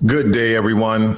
Good day, everyone.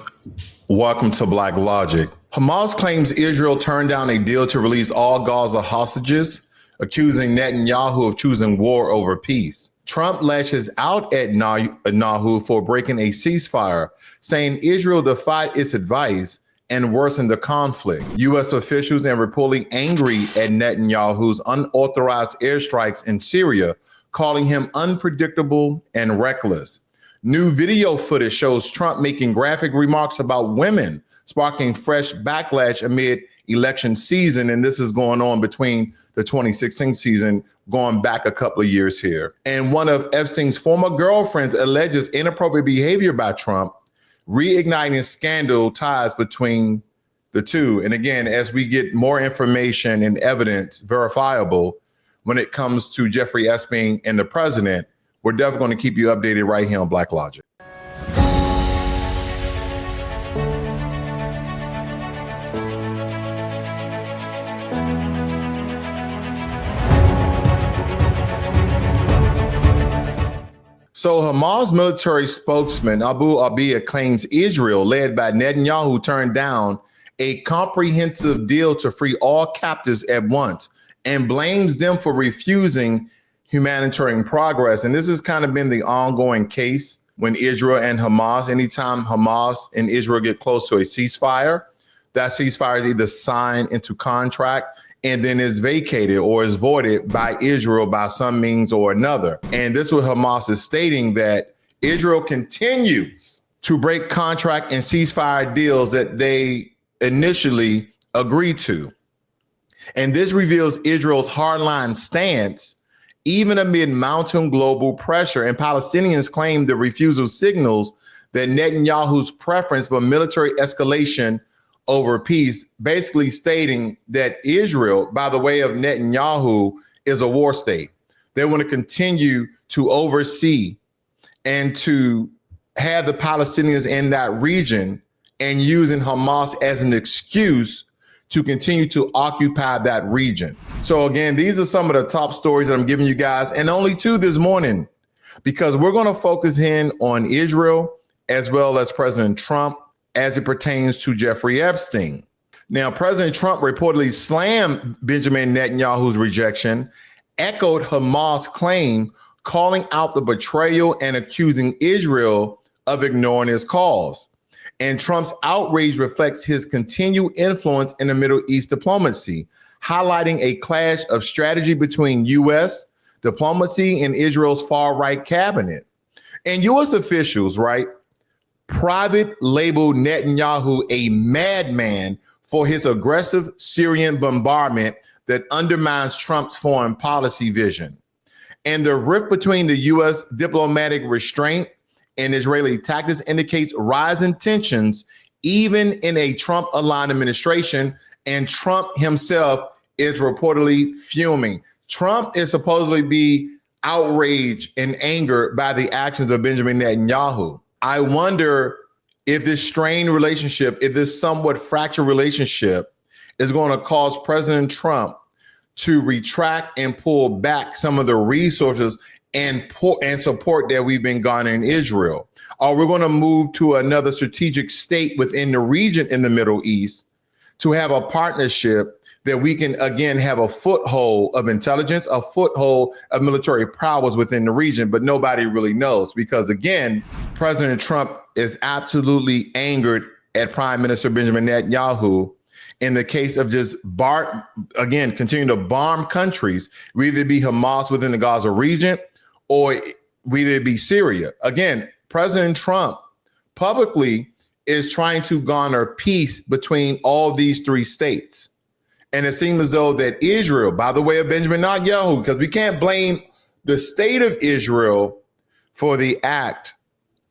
Welcome to Blacklogic. Hamas claims Israel turned down a deal to release all Gaza hostages, accusing Netanyahu of choosing war over peace. Trump lashes out at Netanyahu for breaking a ceasefire, saying Israel defied its advice and worsened the conflict. U.S. officials are reportedly angry at Netanyahu's unauthorized airstrikes in Syria, calling him unpredictable and reckless. New video footage shows Trump making graphic remarks about women, sparking fresh backlash amid election season. And this is going on between the 2016 season, going back a couple of years here. And one of Epstein's former girlfriends alleges inappropriate behavior by Trump, reigniting scandal ties between the two. And again, as we get more information and evidence verifiable when it comes to Jeffrey Epstein and the president, we're definitely going to keep you updated right here on Blacklogic. So Hamas military spokesman Abu Abia claims Israel, led by Netanyahu, turned down a comprehensive deal to free all captives at once and blames them for refusing humanitarian progress. And this has kind of been the ongoing case when Israel and Hamas, anytime Hamas and Israel get close to a ceasefire, that ceasefire is either signed into contract and then is vacated or is voided by Israel by some means or another. And this is what Hamas is stating, that Israel continues to break contract and ceasefire deals that they initially agreed to. And this reveals Israel's hardline stance even amid mounting global pressure. And Palestinians claim the refusal signals that Netanyahu's preference for military escalation over peace, basically stating that Israel, by the way of Netanyahu, is a war state. They want to continue to oversee and to have the Palestinians in that region and using Hamas as an excuse to continue to occupy that region. So again, these are some of the top stories that I'm giving you guys, and only two this morning, because we're going to focus in on Israel as well as President Trump as it pertains to Jeffrey Epstein. Now, President Trump reportedly slammed Benjamin Netanyahu's rejection, echoed Hamas' claim, calling out the betrayal and accusing Israel of ignoring his calls. And Trump's outrage reflects his continued influence in the Middle East diplomacy, highlighting a clash of strategy between U.S. diplomacy and Israel's far-right cabinet. And U.S. officials, right, private labeled Netanyahu a madman for his aggressive Syrian bombardment that undermines Trump's foreign policy vision. And the rift between the U.S. diplomatic restraint and Israeli tactics indicates rising tensions even in a Trump-aligned administration, and Trump himself is reportedly fuming. Trump is supposedly be outraged and angered by the actions of Benjamin Netanyahu. I wonder if this strained relationship, if this somewhat fractured relationship is going to cause President Trump to retract and pull back some of the resources and support that we've been garnering in Israel. Or we're going to move to another strategic state within the region in the Middle East to have a partnership that we can, again, have a foothold of intelligence, a foothold of military powers within the region, but nobody really knows because, again, President Trump is absolutely angered at Prime Minister Benjamin Netanyahu in the case of just continue to bomb countries, whether it be Hamas within the Gaza region or whether it be Syria. Again, President Trump publicly is trying to garner peace between all these three states. And it seems as though that Israel, by the way of Benjamin Netanyahu, because we can't blame the state of Israel for the act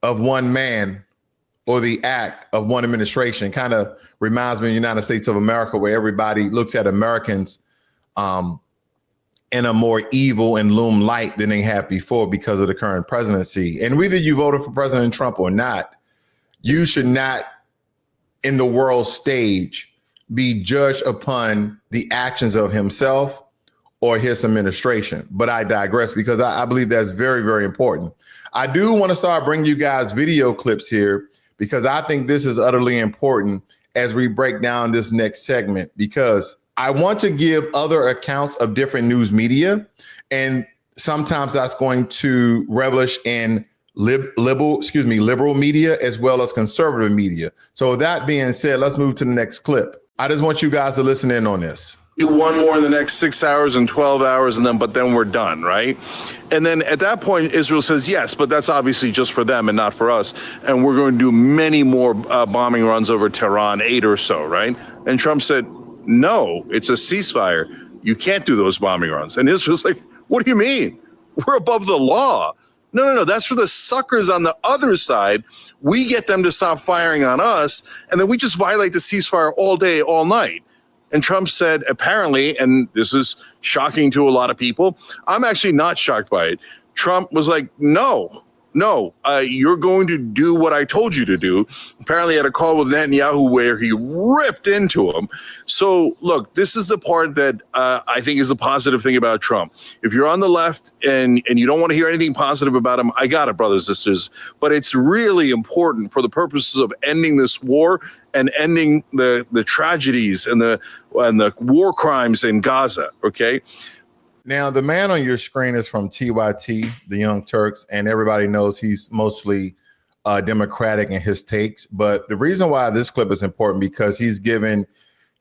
of one man or the act of one administration. Kind of reminds me of the United States of America, where everybody looks at Americans in a more evil and loom light than they have before because of the current presidency. And whether you voted for President Trump or not, you should not, in the world stage, be judged upon the actions of himself or his administration. But I digress because I believe that's very, very important. I do want to start bringing you guys video clips here because I think this is utterly important as we break down this next segment, because I want to give other accounts of different news media, and sometimes that's going to relish in liberal media as well as conservative media. So with that being said, let's move to the next clip. I just want you guys to listen in on this. Do one more in the next 6 hours and 12 hours, but then we're done, right? And then at that point, Israel says, yes, but that's obviously just for them and not for us. And we're going to do many more bombing runs over Tehran, 8 or so, right? And Trump said, no, it's a ceasefire. You can't do those bombing runs. And Israel's like, what do you mean? We're above the law. No, that's for the suckers on the other side. We get them to stop firing on us, and then we just violate the ceasefire all day, all night. And Trump said, apparently, and this is shocking to a lot of people, I'm actually not shocked by it. Trump was like, no, you're going to do what I told you to do. Apparently had a call with Netanyahu where he ripped into him. So look, this is the part that I think is a positive thing about Trump. If you're on the left and you don't want to hear anything positive about him, I got it, brothers and sisters. But it's really important for the purposes of ending this war and ending the tragedies and the war crimes in Gaza, okay? Now, the man on your screen is from TYT, the Young Turks, and everybody knows he's mostly Democratic in his takes. But the reason why this clip is important, because he's given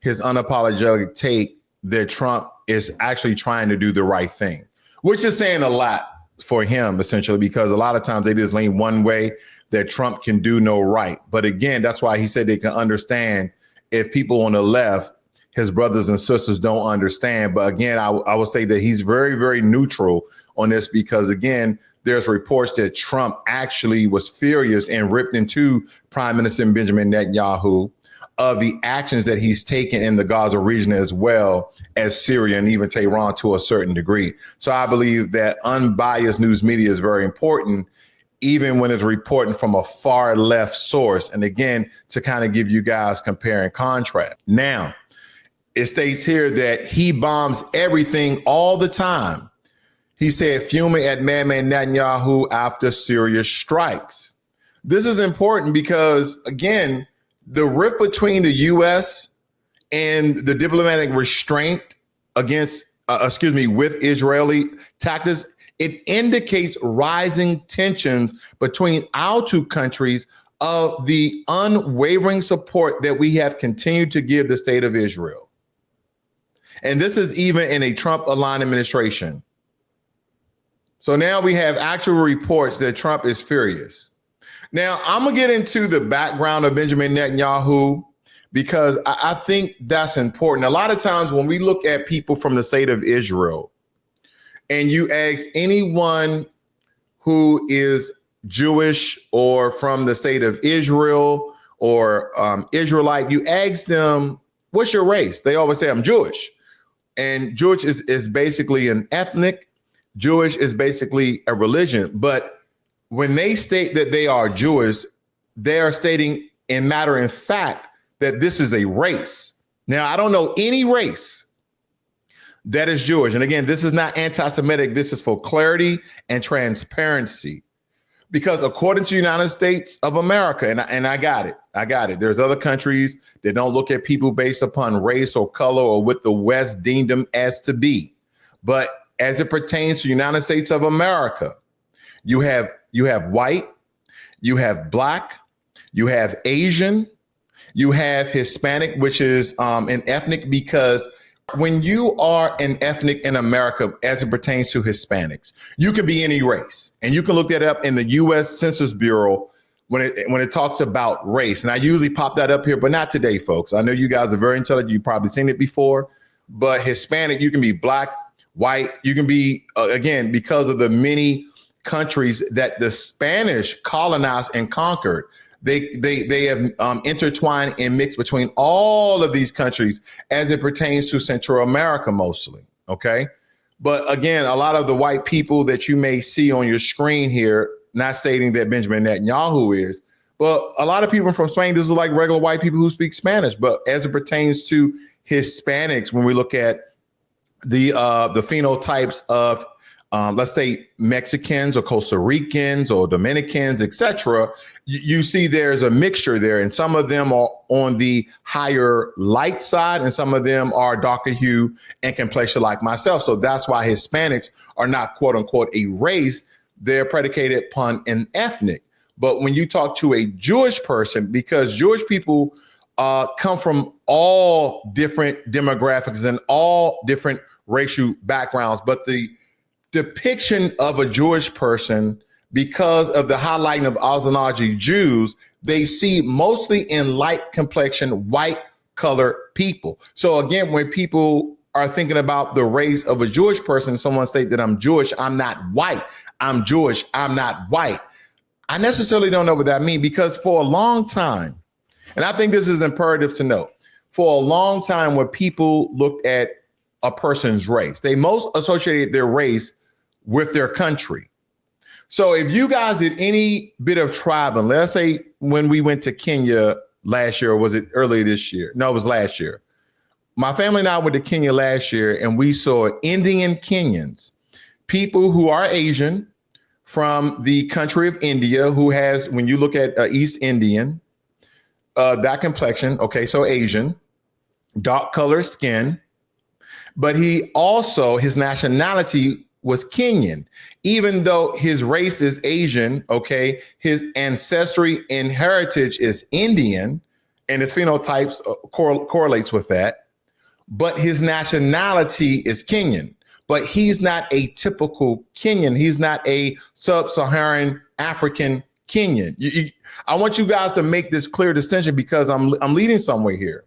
his unapologetic take that Trump is actually trying to do the right thing, which is saying a lot for him, essentially, because a lot of times they just lean one way, that Trump can do no right. But again, that's why he said they can understand if people on the left, his brothers and sisters, don't understand. But again, I will say that he's very, very neutral on this, because again, there's reports that Trump actually was furious and ripped into Prime Minister Benjamin Netanyahu of the actions that he's taken in the Gaza region, as well as Syria and even Tehran to a certain degree. So I believe that unbiased news media is very important, even when it's reporting from a far left source. And again, to kind of give you guys compare and contrast. Now, it states here that he bombs everything all the time. He said, fuming at madman Netanyahu after Syria strikes. This is important because, again, the rift between the U.S. and the diplomatic restraint against, with Israeli tactics, it indicates rising tensions between our two countries of the unwavering support that we have continued to give the state of Israel. And this is even in a Trump-aligned administration. So now we have actual reports that Trump is furious. Now, I'm going to get into the background of Benjamin Netanyahu, because I think that's important. A lot of times when we look at people from the state of Israel, and you ask anyone who is Jewish or from the state of Israel or Israelite, you ask them, what's your race? They always say, I'm Jewish. And Jewish is basically an ethnic. Jewish is basically a religion. But when they state that they are Jewish, they are stating in matter of fact that this is a race. Now, I don't know any race that is Jewish. And again, this is not anti-Semitic. This is for clarity and transparency. Because according to the United States of America, and I got it. There's other countries that don't look at people based upon race or color or what the West deemed them as to be. But as it pertains to the United States of America, you have white, you have black, you have Asian, you have Hispanic, which is an ethnic, because when you are an ethnic in America, as it pertains to Hispanics, you can be any race, and you can look that up in the U.S. Census Bureau when it talks about race. And I usually pop that up here, but not today, folks. I know you guys are very intelligent. You've probably seen it before, but Hispanic, you can be black, white. You can be, again, because of the many countries that the Spanish colonized and conquered. They have intertwined and mixed between all of these countries as it pertains to Central America mostly, okay? But again, a lot of the white people that you may see on your screen here, not stating that Benjamin Netanyahu is, but a lot of people from Spain, this is like regular white people who speak Spanish. But as it pertains to Hispanics, when we look at the phenotypes of let's say Mexicans or Costa Ricans or Dominicans, etc., you see there's a mixture there, and some of them are on the higher light side, and some of them are darker hue and complexion like myself. So that's why Hispanics are not quote unquote a race; they're predicated upon an ethnic. But when you talk to a Jewish person, because Jewish people come from all different demographics and all different racial backgrounds, but the depiction of a Jewish person, because of the highlighting of Ashkenazi Jews, they see mostly in light complexion, white colored people. So again, when people are thinking about the race of a Jewish person, someone states that I'm Jewish, I'm not white. I'm Jewish, I'm not white. I necessarily don't know what that means, because for a long time, and I think this is imperative to note, for a long time when people looked at a person's race, they most associated their race with their country. So if you guys did any bit of traveling, let's say when we went to Kenya last year, or was it earlier this year? No, it was last year. My family and I went to Kenya last year, and we saw Indian Kenyans, people who are Asian from the country of India, who has, when you look at East Indian, that complexion, okay, so Asian, dark colored skin, but he also, his nationality was Kenyan. Even though his race is Asian, okay, his ancestry and heritage is Indian, and his phenotypes correlates with that, but his nationality is Kenyan. But he's not a typical Kenyan. He's not a sub-Saharan African Kenyan. I want you guys to make this clear distinction, because I'm leading somewhere here.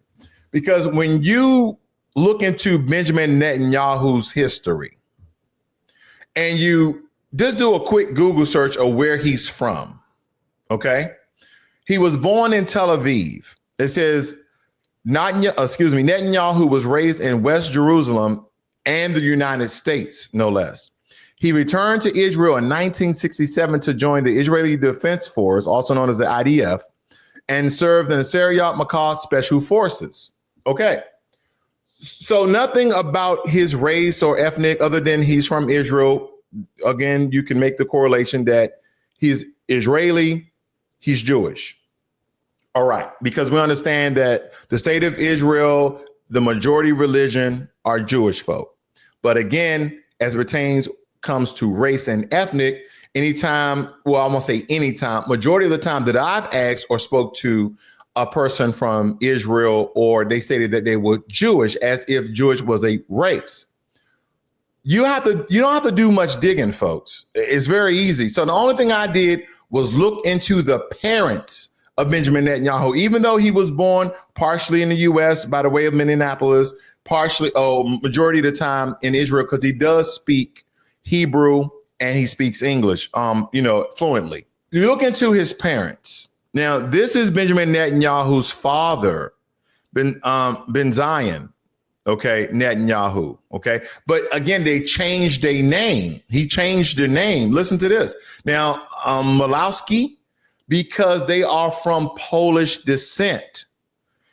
Because when you look into Benjamin Netanyahu's history, and you just do a quick Google search of where he's from, okay? He was born in Tel Aviv. It says Netanyahu was raised in West Jerusalem and the United States, no less. He returned to Israel in 1967 to join the Israeli Defense Force, also known as the IDF, and served in the Sayeret Makkah Special Forces. Okay. So nothing about his race or ethnic other than he's from Israel. Again, you can make the correlation that he's Israeli, he's Jewish. All right, because we understand that the state of Israel, the majority religion are Jewish folk. But again, as it comes to race and ethnic, anytime, well, I won't say anytime, majority of the time that I've asked or spoke to a person from Israel, or they stated that they were Jewish, as if Jewish was a race. You don't have to do much digging, folks. It's very easy. So the only thing I did was look into the parents of Benjamin Netanyahu, even though he was born partially in the U.S. by the way of Minneapolis, majority of the time in Israel, because he does speak Hebrew and he speaks English, fluently. You look into his parents. Now, this is Benjamin Netanyahu's father, Ben Zion, okay, Netanyahu, okay? But again, they changed their name. He changed their name. Listen to this. Now, Malowski, because they are from Polish descent.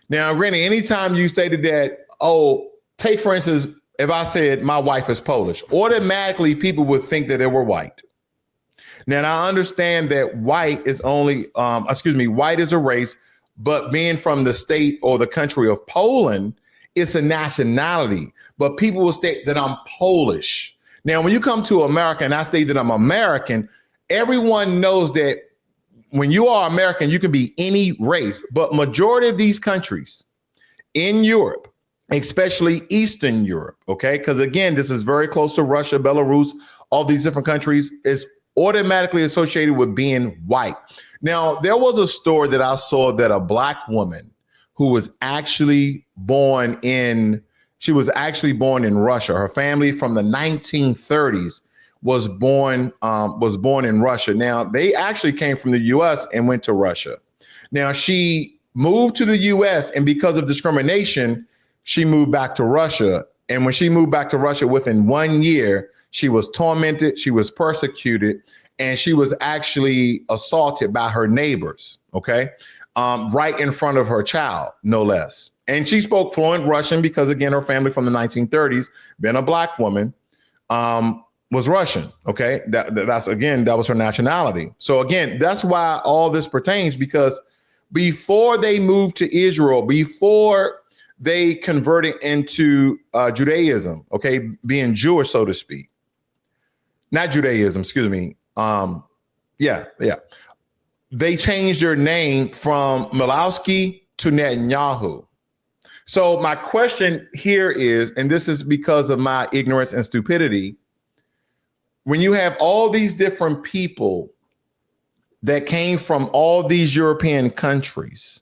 Now, Rennie, anytime you stated that, take for instance, if I said my wife is Polish, automatically people would think that they were white. Now, I understand that white is white is a race, but being from the state or the country of Poland, it's a nationality. But people will state that I'm Polish. Now, when you come to America and I state that I'm American, everyone knows that when you are American, you can be any race. But majority of these countries in Europe, especially Eastern Europe, okay, because again, this is very close to Russia, Belarus, all these different countries, is automatically associated with being white. Now, there was a story that I saw that a Black woman who was actually born in Russia. Her family from the 1930s was born in Russia. Now, they actually came from the U.S. and went to Russia. Now, she moved to the U.S. and because of discrimination, she moved back to Russia. And when she moved back to Russia, within 1 year, she was tormented, she was persecuted, and she was actually assaulted by her neighbors, okay? Right in front of her child, no less. And she spoke fluent Russian because, again, her family from the 1930s, being a Black woman, was Russian. Okay. That was her nationality. So again, that's why all this pertains, because before they moved to Israel, before they converted into Judaism, okay, being Jewish, so to speak, not Judaism, excuse me. Yeah. They changed their name from Milowski to Netanyahu. So my question here is, and this is because of my ignorance and stupidity, when you have all these different people that came from all these European countries,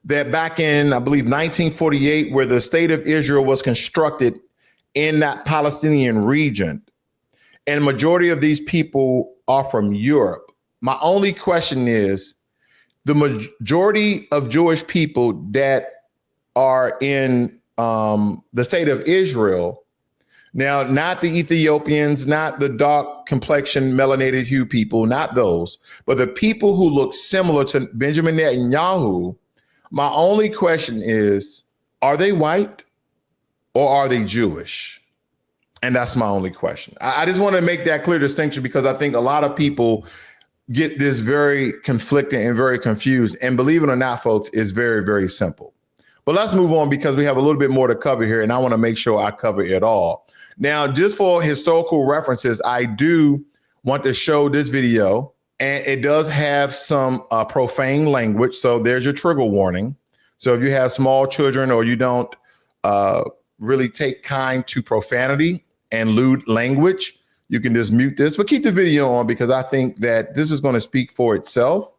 that back in, I believe, 1948, where the state of Israel was constructed in that Palestinian region, and the majority of these people are from Europe. My only question is, the majority of Jewish people that are in the state of Israel, now, not the Ethiopians, not the dark complexion, melanated hue people, not those, but the people who look similar to Benjamin Netanyahu, my only question is, are they white or are they Jewish? And that's my only question. I just want to make that clear distinction, because I think a lot of people get this very conflicting and very confused. And believe it or not, folks, it's very, very simple. But let's move on, because we have a little bit more to cover here, and I want to make sure I cover it all. Now, just for historical references, I do want to show this video, and it does have some profane language. So there's your trigger warning. So if you have small children, or you don't really take kind to profanity and lewd language, you can just mute this, but keep the video on, because I think that this is going to speak for itself.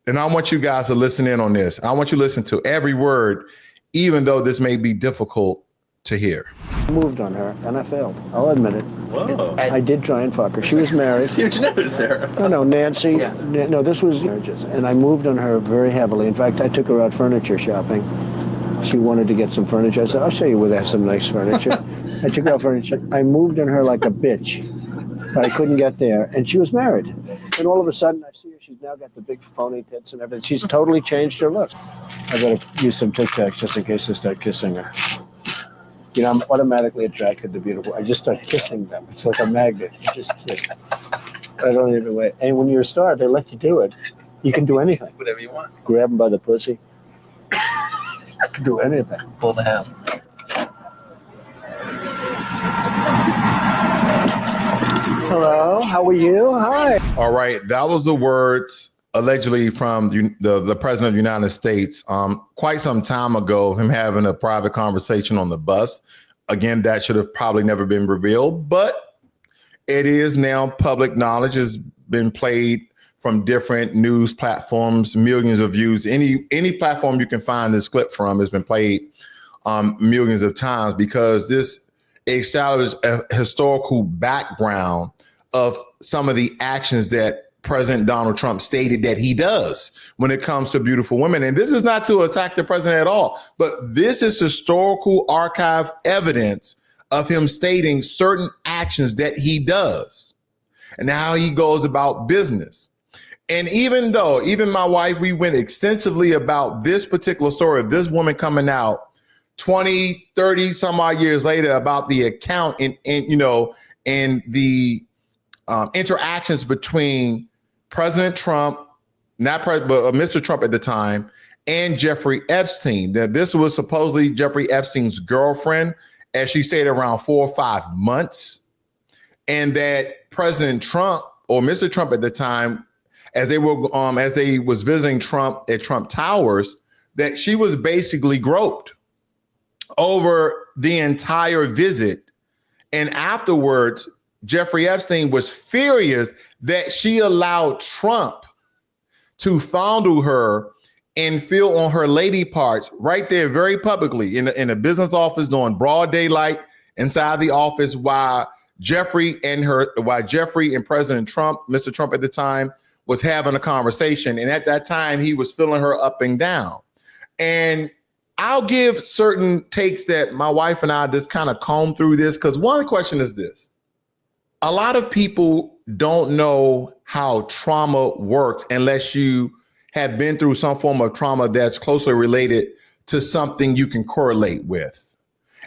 And I want you guys to listen in on this. I want you to listen to every word, even though this may be difficult to hear. I moved on her, and I failed. I'll admit it. Whoa. I did try and fuck her. She was married. It's huge news there. No, Nancy. Yeah. No, this was marriages. And I moved on her very heavily. In fact, I took her out furniture shopping. She wanted to get some furniture. I said, I'll show you where they have some nice furniture. I took her out furniture. I moved on her like a bitch, but I couldn't get there. And she was married. And all of a sudden, I see her. She's now got the big phony tits and everything. She's totally changed her look. I better use some Tic Tacs just in case I start kissing her. You know, I'm automatically attracted to beautiful. I just start kissing them. It's like a magnet. You just kiss. I don't even wait. And when you're a star, they let you do it. You can do anything. Whatever you want. Grab them by the pussy. I can do anything. Pull the ham. Hello, how are you? Hi. All right, that was the words allegedly from the president of the United States quite some time ago, him having a private conversation on the bus. Again, that should have probably never been revealed, but it is now public knowledge. Has been played from different news platforms, millions of views. Any platform you can find this clip from has been played millions of times, because this established a historical background of some of the actions that President Donald Trump stated that he does when it comes to beautiful women. And this is not to attack the president at all, but this is historical archive evidence of him stating certain actions that he does and how he goes about business. And even my wife, we went extensively about this particular story of this woman coming out 20, 30 some odd years later about the account and the interactions between President Trump, Mr. Trump at the time, and Jeffrey Epstein. That this was supposedly Jeffrey Epstein's girlfriend, as she stayed around 4 or 5 months, and that President Trump, or Mr. Trump at the time, as they was visiting Trump at Trump Towers, that she was basically groped over the entire visit. And afterwards, Jeffrey Epstein was furious that she allowed Trump to fondle her and feel on her lady parts right there very publicly in a business office during broad daylight inside the office, while Jeffrey and President Trump, Mr. Trump at the time, was having a conversation. And at that time, he was feeling her up and down. And I'll give certain takes that my wife and I just kind of comb through this, because one question is this. A lot of people don't know how trauma works unless you have been through some form of trauma that's closely related to something you can correlate with.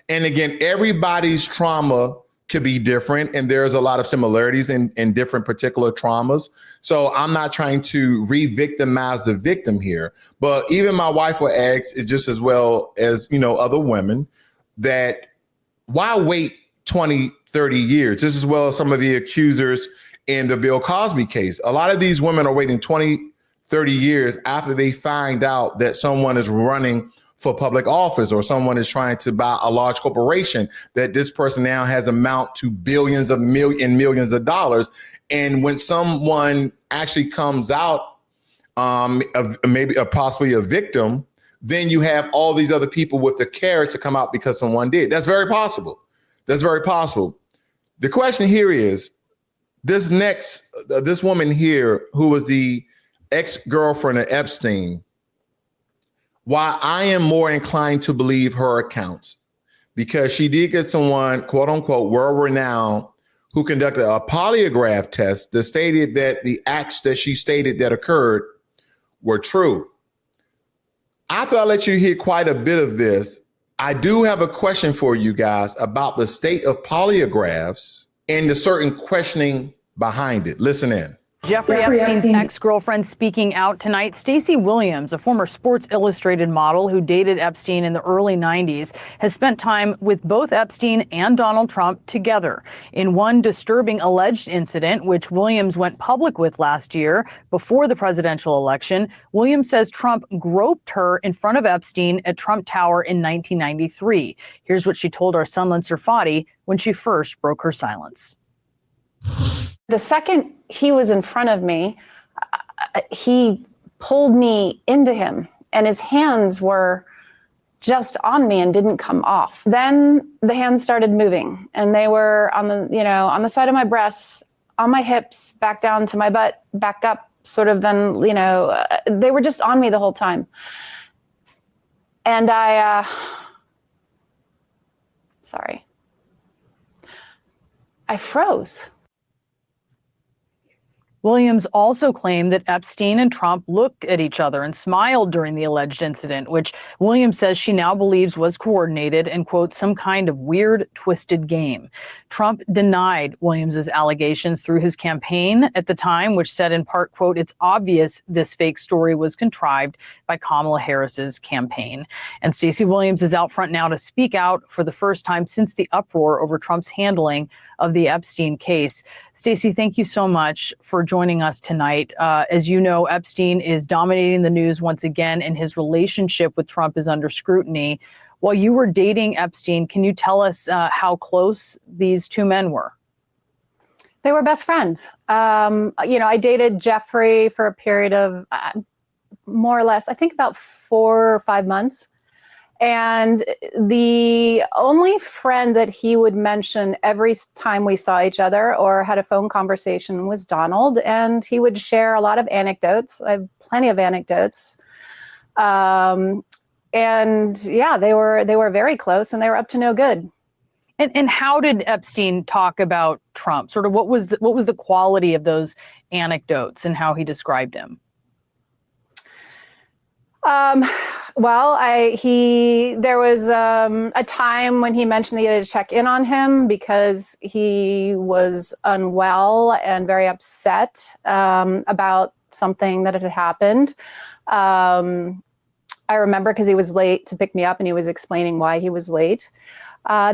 And again, everybody's trauma could be different, and there's a lot of similarities in different particular traumas. So I'm not trying to re-victimize the victim here, but even my wife will ask, just as well as, other women, that why wait 20, 30 years? Just as well as some of the accusers in the Bill Cosby case. A lot of these women are waiting 20, 30 years after they find out that someone is running for public office or someone is trying to buy a large corporation, that this person now has amount to billions of millions of dollars. And when someone actually comes out, possibly a victim, then you have all these other people with the carrot to come out because someone did. That's very possible. That's very possible. The question here is, this woman here, who was the ex-girlfriend of Epstein, why I am more inclined to believe her accounts, because she did get someone, quote unquote, world-renowned, who conducted a polygraph test that stated that the acts that she stated that occurred were true. I thought I'd let you hear quite a bit of this. I do have a question for you guys about the state of polygraphs and the certain questioning behind it. Listen in. Jeffrey Epstein's ex-girlfriend speaking out tonight. Stacey Williams, a former Sports Illustrated model who dated Epstein in the early 90s, has spent time with both Epstein and Donald Trump together. In one disturbing alleged incident, which Williams went public with last year before the presidential election, Williams says Trump groped her in front of Epstein at Trump Tower in 1993. Here's what she told our Sunland Sarfati when she first broke her silence. The second he was in front of me, he pulled me into him, and his hands were just on me and didn't come off. Then the hands started moving, and they were on the side of my breasts, on my hips, back down to my butt, back up, sort of. Then, they were just on me the whole time. And I froze. Williams also claimed that Epstein and Trump looked at each other and smiled during the alleged incident, which Williams says she now believes was coordinated and, quote, some kind of weird, twisted game. Trump denied Williams's allegations through his campaign at the time, which said in part, quote, it's obvious this fake story was contrived by Kamala Harris's campaign. And Stacey Williams is out front now to speak out for the first time since the uproar over Trump's handling of the Epstein case. Stacey, thank you so much for joining us tonight. As you know, Epstein is dominating the news once again, and his relationship with Trump is under scrutiny. While you were dating Epstein, can you tell us how close these two men were? They were best friends. I dated Jeffrey for a period of more or less, I think about 4 or 5 months. And the only friend that he would mention every time we saw each other or had a phone conversation was Donald. And he would share a lot of anecdotes. I have plenty of anecdotes. And yeah, they were very close, and they were up to no good. And how did Epstein talk about Trump? Sort of what was the quality of those anecdotes and how he described him? There was a time when he mentioned that he had to check in on him because he was unwell and very upset about something that had happened. I remember because he was late to pick me up, and he was explaining why he was late.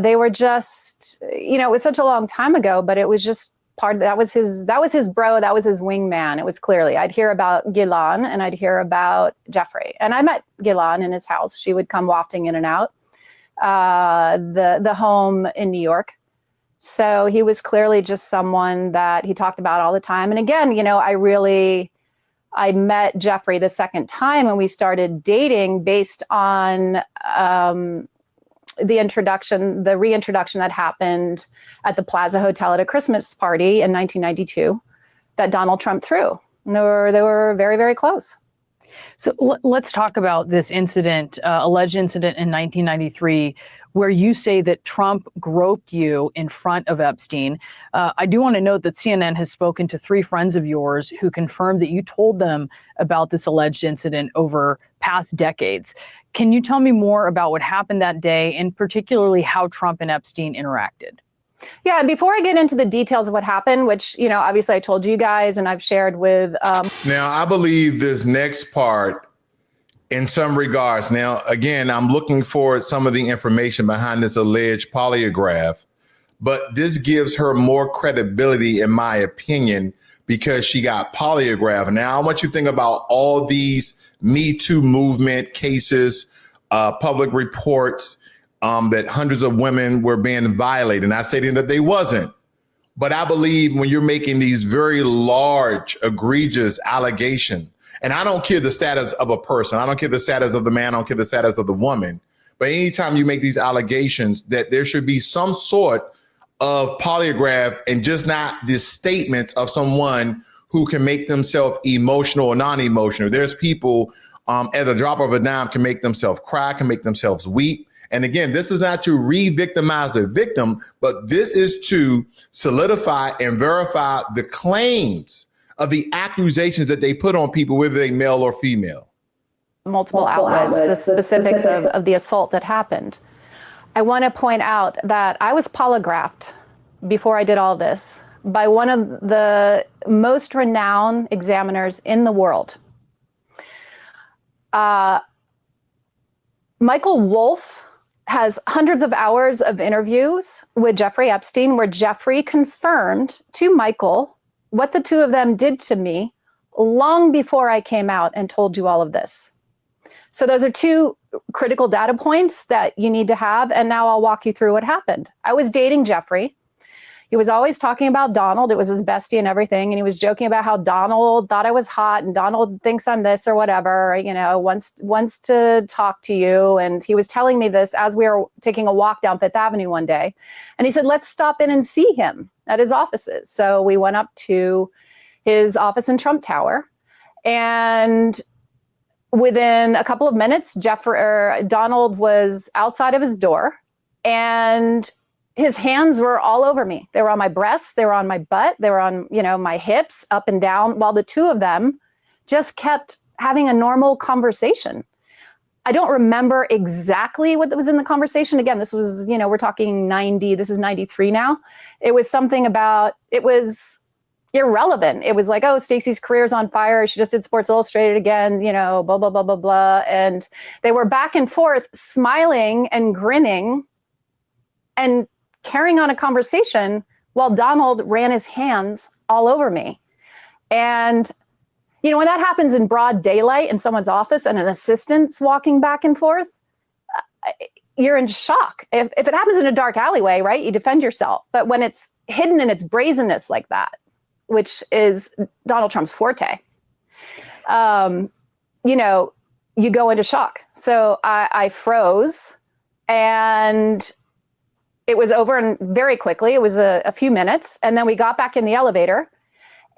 They were just, it was such a long time ago, but it was just that was his bro, that was his wingman. It was clearly, I'd hear about Ghilan and I'd hear about Jeffrey. And I met Ghilan in his house. She would come wafting in and out the home in New York. So he was clearly just someone that he talked about all the time. And again, I met Jeffrey the second time, and we started dating based on the reintroduction that happened at the Plaza Hotel at a Christmas party in 1992 that Donald Trump threw. And they were very, very close. So let's talk about this incident, alleged incident in 1993, where you say that Trump groped you in front of Epstein. I do want to note that CNN has spoken to 3 friends of yours who confirmed that you told them about this alleged incident over past decades. Can you tell me more about what happened that day, and particularly how Trump and Epstein interacted? Yeah, before I get into the details of what happened, which, obviously I told you guys and I've shared with. Now, I believe this next part in some regards. Now, again, I'm looking for some of the information behind this alleged polygraph, but this gives her more credibility, in my opinion, because she got polygraphed. Now, I want you to think about all these Me Too movement cases, public reports, that hundreds of women were being violated. Not saying that they wasn't, but I believe when you're making these very large, egregious allegations, and I don't care the status of a person, I don't care the status of the man, I don't care the status of the woman, but anytime you make these allegations, that there should be some sort of polygraph and just not the statements of someone who can make themselves emotional or non-emotional. There's people at the drop of a dime can make themselves cry, can make themselves weep. And again, this is not to re-victimize the victim, but this is to solidify and verify the claims of the accusations that they put on people, whether they male or female. Multiple outlets, the specifics of the assault that happened. I want to point out that I was polygraphed before I did all this by one of the most renowned examiners in the world. Michael Wolff has hundreds of hours of interviews with Jeffrey Epstein, where Jeffrey confirmed to Michael what the two of them did to me long before I came out and told you all of this. So those are two critical data points that you need to have. And now I'll walk you through what happened. I was dating Jeffrey. He was always talking about Donald. It was his bestie and everything. And he was joking about how Donald thought I was hot and Donald thinks I'm this or whatever, wants to talk to you. And he was telling me this as we were taking a walk down Fifth Avenue one day. And he said, let's stop in and see him at his offices. So we went up to his office in Trump Tower. And within a couple of minutes, Donald was outside of his door, and his hands were all over me. They were on my breasts, they were on my butt, they were on, my hips, up and down, while the two of them just kept having a normal conversation. I don't remember exactly what was in the conversation. Again, this was, we're talking 90, this is 93 now. It was something about, it was irrelevant. It was like, oh, Stacey's career's on fire. She just did Sports Illustrated again, blah, blah, blah, blah, blah. And they were back and forth, smiling and grinning and carrying on a conversation while Donald ran his hands all over me. And, when that happens in broad daylight in someone's office and an assistant's walking back and forth, you're in shock. If it happens in a dark alleyway, right, you defend yourself. But when it's hidden in its brazenness like that, which is Donald Trump's forte, you go into shock. So I froze, and it was over and very quickly. It was a few minutes. And then we got back in the elevator,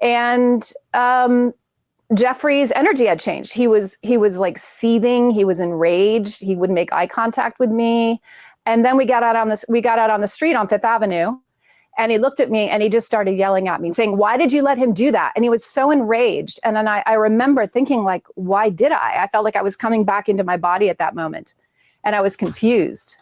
and Jeffrey's energy had changed. He was like seething. He was enraged. He wouldn't make eye contact with me. And then we got out on the street on Fifth Avenue, and he looked at me and he just started yelling at me, saying, why did you let him do that? And he was so enraged. And then I remember thinking, like, why did I? I felt like I was coming back into my body at that moment, and I was confused.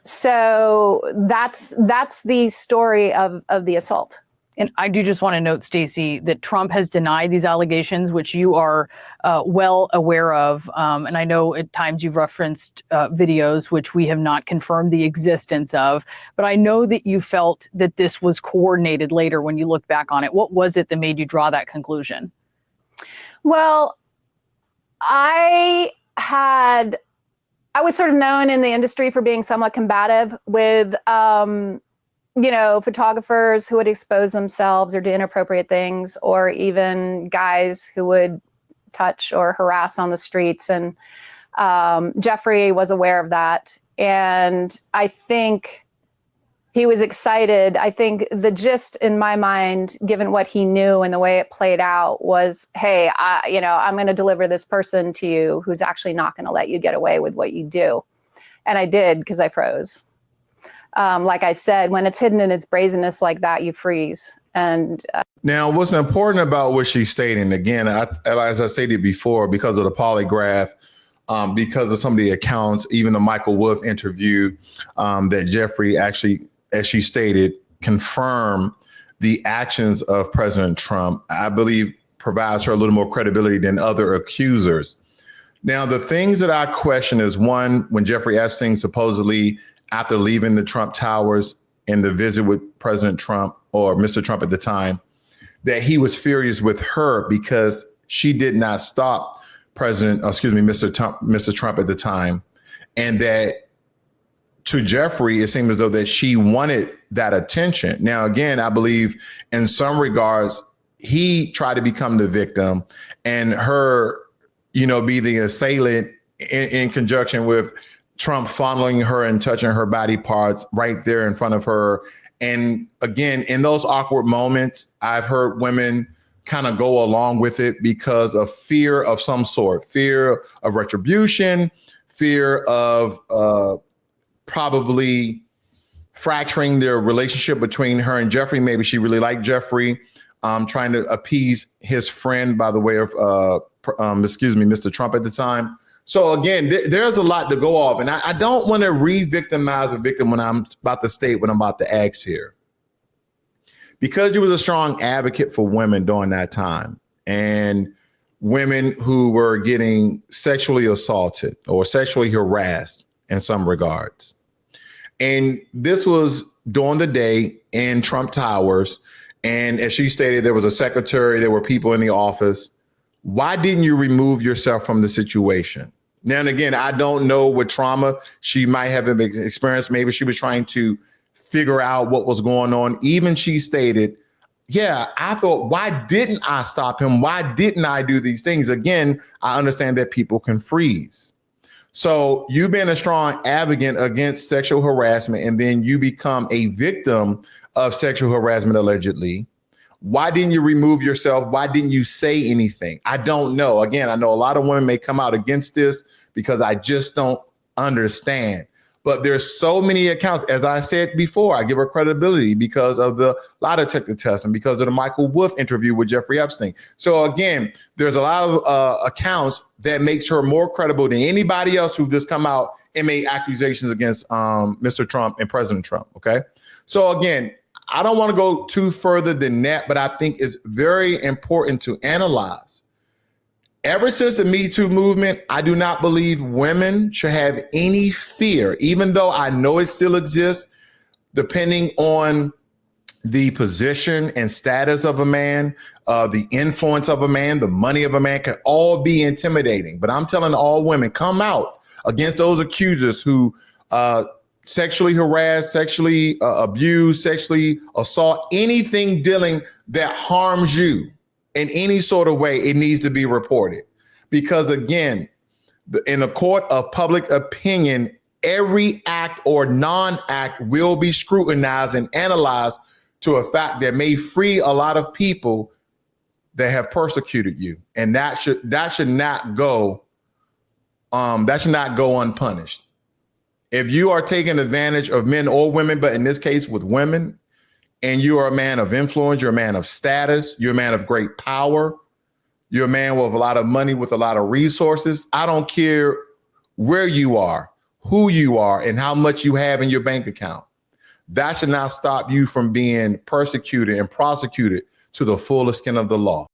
So that's the story of the assault. And I do just want to note, Stacey, that Trump has denied these allegations, which you are well aware of. And I know at times you've referenced videos, which we have not confirmed the existence of. But I know that you felt that this was coordinated later when you look back on it. What was it that made you draw that conclusion? Well, I was sort of known in the industry for being somewhat combative with photographers who would expose themselves or do inappropriate things, or even guys who would touch or harass on the streets. And Jeffrey was aware of that. And I think he was excited. I think the gist in my mind, given what he knew and the way it played out, was, hey, I'm going to deliver this person to you who's actually not going to let you get away with what you do. And I did, because I froze. Like I said, when it's hidden in its brazenness like that, you freeze. And now, what's important about what she's stating, again, as I stated before, because of the polygraph, because of some of the accounts, even the Michael Wolff interview that Jeffrey actually as she stated, confirm the actions of President Trump, I believe provides her a little more credibility than other accusers. Now, the things that I question is, one, when Jeffrey Epstein supposedly, after leaving the Trump Towers in the visit with President Trump, or Mr. Trump at the time, that he was furious with her because she did not stop Mr. Trump at the time. And that to Jeffrey, it seemed as though that she wanted that attention. Now, again, I believe in some regards, he tried to become the victim and her, be the assailant in conjunction with Trump fondling her and touching her body parts right there in front of her. And again, in those awkward moments, I've heard women kind of go along with it because of fear of some sort, fear of retribution, fear of probably fracturing their relationship between her and Jeffrey. Maybe she really liked Jeffrey, trying to appease his friend by the way of, Mr. Trump at the time. So again, there's a lot to go off. And I don't want to re-victimize a victim when I'm about to state what I'm about to ask here. Because you was a strong advocate for women during that time and women who were getting sexually assaulted or sexually harassed in some regards. And this was during the day in Trump Towers. And as she stated, there was a secretary, there were people in the office. Why didn't you remove yourself from the situation? Now, and again, I don't know what trauma she might have experienced. Maybe she was trying to figure out what was going on. Even she stated, yeah, I thought, why didn't I stop him? Why didn't I do these things? Again, I understand that people can freeze. So you being a strong advocate against sexual harassment, and then you become a victim of sexual harassment, allegedly. Why didn't you remove yourself? Why didn't you say anything? I don't know. Again, I know a lot of women may come out against this because I just don't understand. But there's so many accounts. As I said before, I give her credibility because of the lie detector test and because of the Michael Wolff interview with Jeffrey Epstein. So again, there's a lot of accounts that makes her more credible than anybody else who just come out and made accusations against Mr. Trump and President Trump. Okay. So again, I don't want to go too further than that, but I think it's very important to analyze. Ever since the Me Too movement, I do not believe women should have any fear, even though I know it still exists, depending on the position and status of a man, the influence of a man, the money of a man can all be intimidating. But I'm telling all women, come out against those accusers who sexually harass, sexually abuse, sexually assault, anything dealing that harms you in any sort of way. It needs to be reported because, again, in the court of public opinion, every act or non-act will be scrutinized and analyzed to a fact that may free a lot of people that have persecuted you, and that should not go unpunished. If you are taking advantage of men or women, but in this case with women, and you are a man of influence, you're a man of status, you're a man of great power, you're a man with a lot of money, with a lot of resources, I don't care where you are, who you are, and how much you have in your bank account. That should not stop you from being persecuted and prosecuted to the full extent of the law.